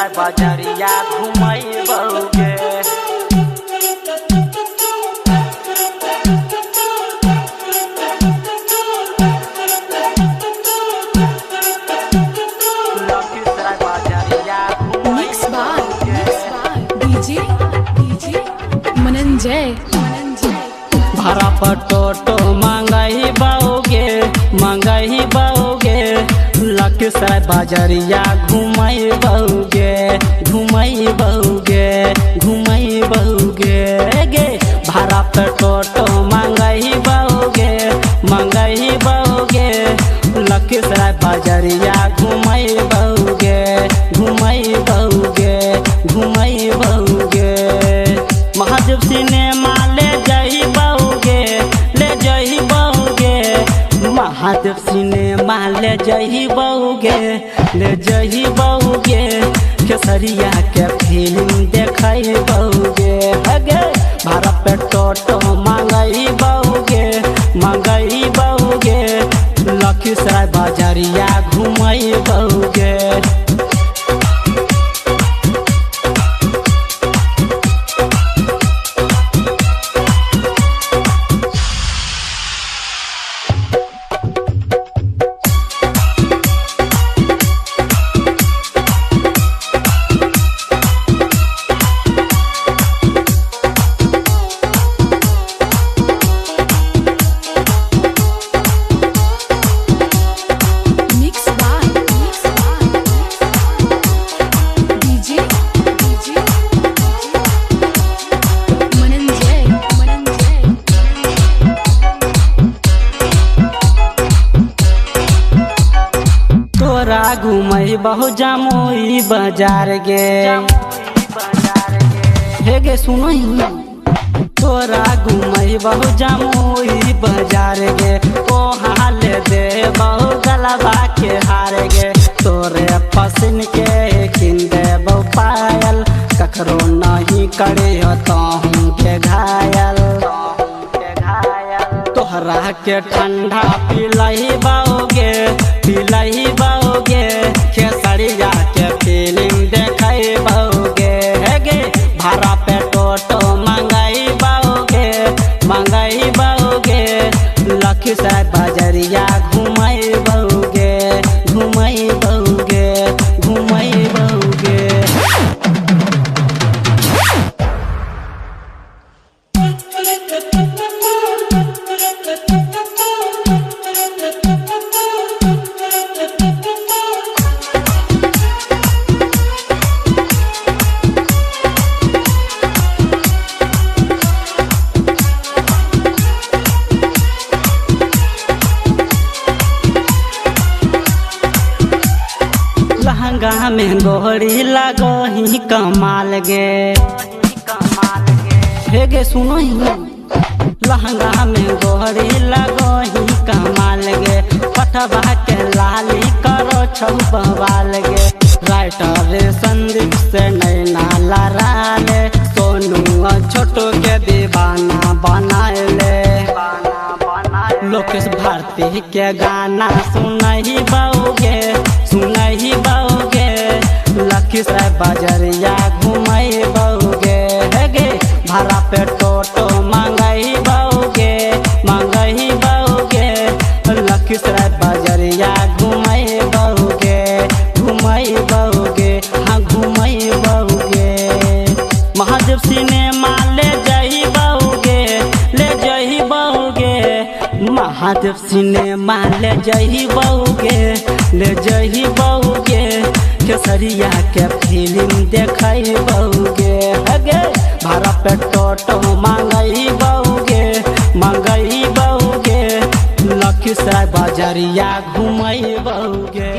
लखीसराय बाजरिया घुमैबौगे। भाड़ा पर टोटो मंगैबौगे मंगैबौगे। लखीसराय बाजरिया घुमैबौगे घुमैबौगे घुमैबौगे गे। भाड़ा पर टोटो मंगैबौगे मंगैबौगे। लखीसराय बाजरिया घुमैबौगे घुमैबौगे घुमैबौगे। महादेव सिनेमा ले जइबौगे ले जइबौगे। महादेव सिनेमा ले जइबौगे ले जइबौगे। खेसरिया के फिल्म देखैबौगे हगे। भाड़ा पे टोटो मंगैबौगे मंगैबौगे। लखीसराय बाजरिया घुमैबौगे। घुमैबहु जमुई बाजार गे हे गे सुनो तोरा घुमैबहु जमुई बाजार गे। ओ हाल दे बहु गलबा के हार गे। तोरे पसिन के किन देबौ पायल ककरो नहीं करे तहूँ के घायल। तोहरा के ठंडा पिलैबौगे पिलैबौगे। खेसरिया के फिल्म देखैबौगे गे। भाड़ा पे टोटो मंगैबौगे मंगैबौगे। लखीसराय बाजरिया घुमैबौगे घुमैबौगे घुमैबौगे। लहंगा में गोहरी लगही कमाल गे हे गे सुनो लहंगा में गोहरी लगही कमाल गे। पटवा के लाली करो छौ बवाल गे। राइटर संदीप से नैना लड़ाले। सोनू छोटो के दीवाना बनाले। लोकेश भारती के गाना सुनैबौगे सुनैबौगे। लखीसराय बाजरिया घुमैबौगे गे। भाड़ा पे टोटो मंगैबौगे मंगैबौगे। लखीसराय बाजरिया घुमैबौगे घुमैबौगे हाँ घुमैबौगे। महादेव सिनेमा ले जइबौगे ले जइबौगे। महादेव सिनेमा ले जइबौगे ले जइबौगे। खेसरिया के फिल्म देखैबौगे हगे। भाड़ा पे टोटो मंगैबौगे मंगैबौगे। लखीसराय बाजरिया घुमैबौगे।